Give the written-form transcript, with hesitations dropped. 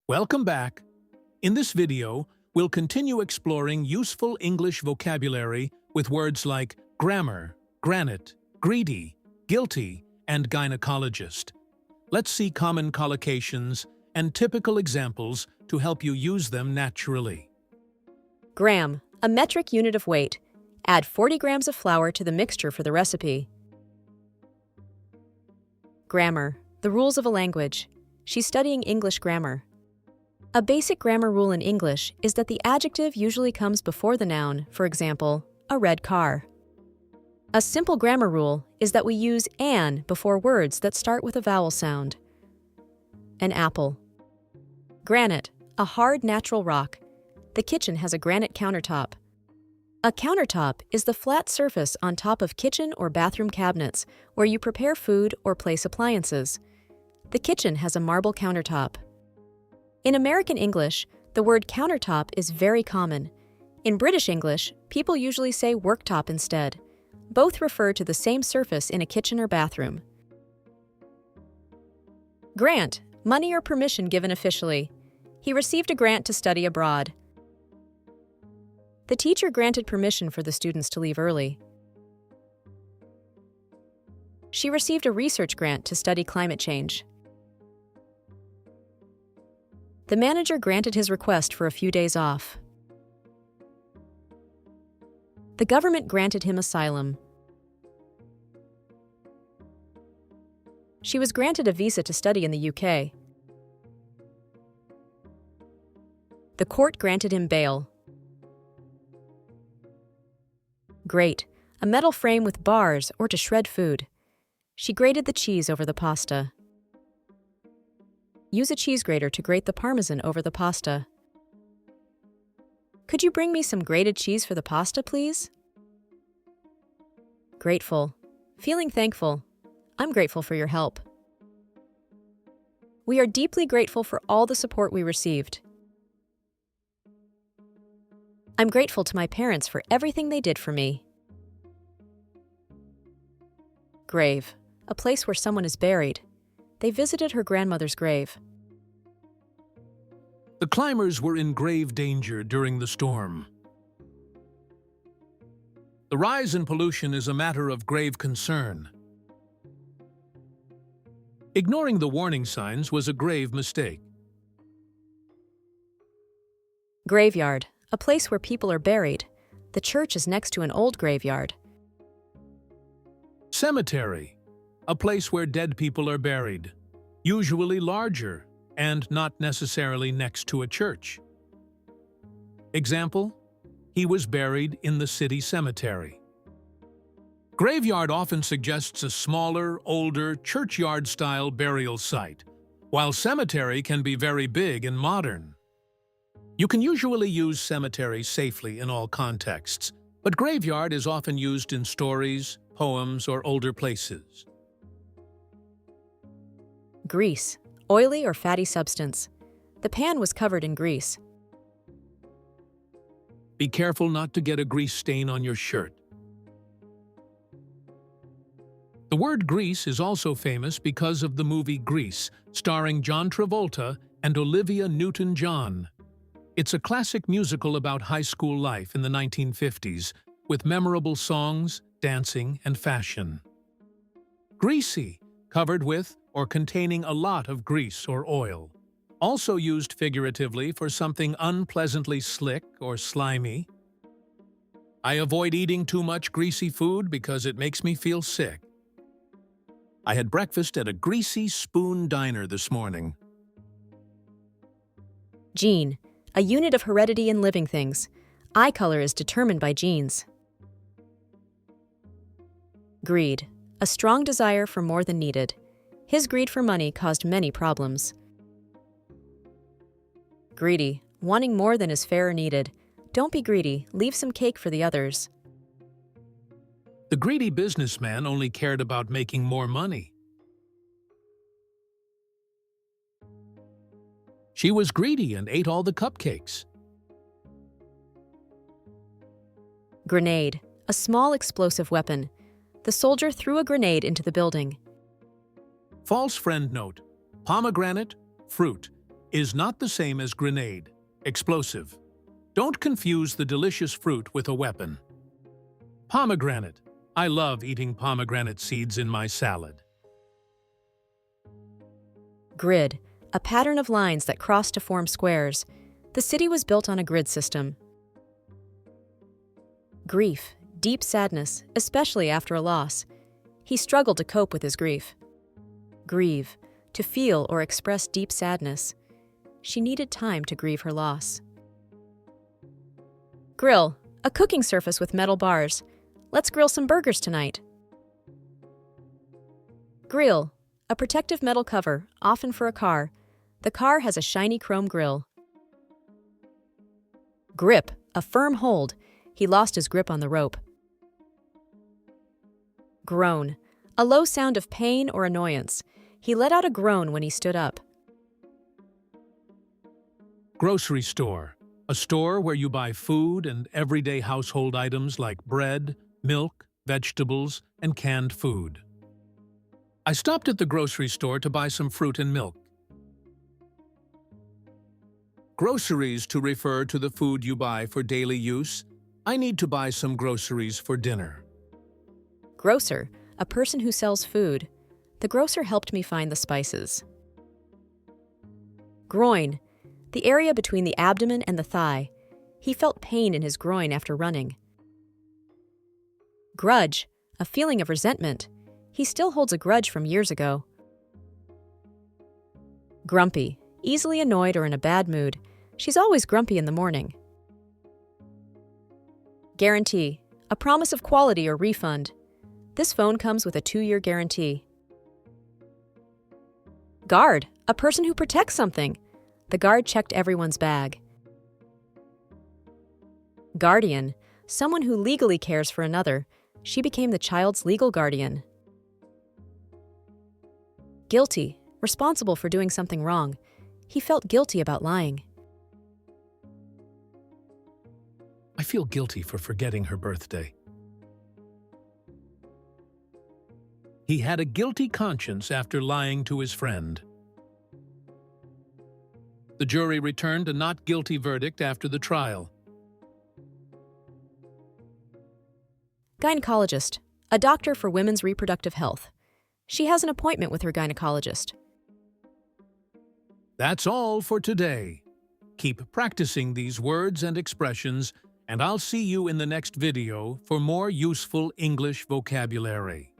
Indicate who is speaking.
Speaker 1: Welcome back. In this video, we'll continue exploring useful English vocabulary with words like grammar, granite, greedy, guilty, and gynecologist. Let's see common collocations and typical examples to help you use them naturally.
Speaker 2: Gram, a metric unit of weight. Add 40 grams of flour to the mixture for the recipe. Grammar, the rules of a language. She's studying English grammar. A basic grammar rule in English is that the adjective usually comes before the noun, for example, a red car. A simple grammar rule is that we use an before words that start with a vowel sound. An apple. Granite, a hard natural rock. The kitchen has a granite countertop. A countertop is the flat surface on top of kitchen or bathroom cabinets where you prepare food or place appliances. The kitchen has a marble countertop. In American English, the word countertop is very common. In British English, people usually say worktop instead. Both refer to the same surface in a kitchen or bathroom. Grant, money or permission given officially. He received a grant to study abroad. The teacher granted permission for the students to leave early. She received a research grant to study climate change. The manager granted his request for a few days off. The government granted him asylum. She was granted a visa to study in the UK. The court granted him bail. Grate, a metal frame with bars or to shred food. She grated the cheese over the pasta. Use a cheese grater to grate the parmesan over the pasta. Could you bring me some grated cheese for the pasta, please? Grateful. Feeling thankful. I'm grateful for your help. We are deeply grateful for all the support we received. I'm grateful to my parents for everything they did for me. Grave, a place where someone is buried. They visited her grandmother's grave.
Speaker 1: The climbers were in grave danger during the storm. The rise in pollution is a matter of grave concern. Ignoring the warning signs was a grave mistake.
Speaker 2: Graveyard, a place where people are buried. The church is next to an old graveyard.
Speaker 1: Cemetery, a place where dead people are buried, usually larger and not necessarily next to a church. Example, he was buried in the city cemetery. Graveyard often suggests a smaller, older, churchyard-style burial site, while cemetery can be very big and modern. You can usually use cemetery safely in all contexts, but graveyard is often used in stories, poems, or older places.
Speaker 2: Grease, oily or fatty substance. The pan was covered in grease.
Speaker 1: Be careful not to get a grease stain on your shirt. The word grease is also famous because of the movie Grease, starring John Travolta and Olivia Newton-John. It's a classic musical about high school life in the 1950s, with memorable songs, dancing, and fashion. Greasy, covered with or containing a lot of grease or oil. Also used figuratively for something unpleasantly slick or slimy. I avoid eating too much greasy food because it makes me feel sick. I had breakfast at a greasy spoon diner this morning.
Speaker 2: Gene, a unit of heredity in living things. Eye color is determined by genes. Greed, a strong desire for more than needed. His greed for money caused many problems. Greedy, wanting more than is fair or needed. Don't be greedy, leave some cake for the others.
Speaker 1: The greedy businessman only cared about making more money. She was greedy and ate all the cupcakes.
Speaker 2: Grenade, a small explosive weapon. The soldier threw a grenade into the building.
Speaker 1: False friend note, pomegranate, fruit, is not the same as grenade, explosive. Don't confuse the delicious fruit with a weapon. Pomegranate. I love eating pomegranate seeds in my salad.
Speaker 2: Grid, a pattern of lines that cross to form squares. The city was built on a grid system. Grief, deep sadness, especially after a loss. He struggled to cope with his grief. Grieve, to feel or express deep sadness. She needed time to grieve her loss. Grill, a cooking surface with metal bars. Let's grill some burgers tonight. Grille, a protective metal cover, often for a car. The car has a shiny chrome grille. Grip, a firm hold. He lost his grip on the rope. Groan, a low sound of pain or annoyance. He let out a groan when he stood up.
Speaker 1: Grocery store. A store where you buy food and everyday household items like bread, milk, vegetables, and canned food. I stopped at the grocery store to buy some fruit and milk. Groceries to refer to the food you buy for daily use. I need to buy some groceries for dinner.
Speaker 2: Grocer, a person who sells food. The grocer helped me find the spices. Groin, the area between the abdomen and the thigh. He felt pain in his groin after running. Grudge, a feeling of resentment. He still holds a grudge from years ago. Grumpy, easily annoyed or in a bad mood. She's always grumpy in the morning. Guarantee, a promise of quality or refund. This phone comes with a 2-year guarantee. Guard, a person who protects something. The guard checked everyone's bag. Guardian, someone who legally cares for another. She became the child's legal guardian. Guilty, responsible for doing something wrong. He felt guilty about lying.
Speaker 1: I feel guilty for forgetting her birthday. He had a guilty conscience after lying to his friend. The jury returned a not guilty verdict after the trial.
Speaker 2: Gynecologist, a doctor for women's reproductive health. She has an appointment with her gynecologist.
Speaker 1: That's all for today. Keep practicing these words and expressions, and I'll see you in the next video for more useful English vocabulary.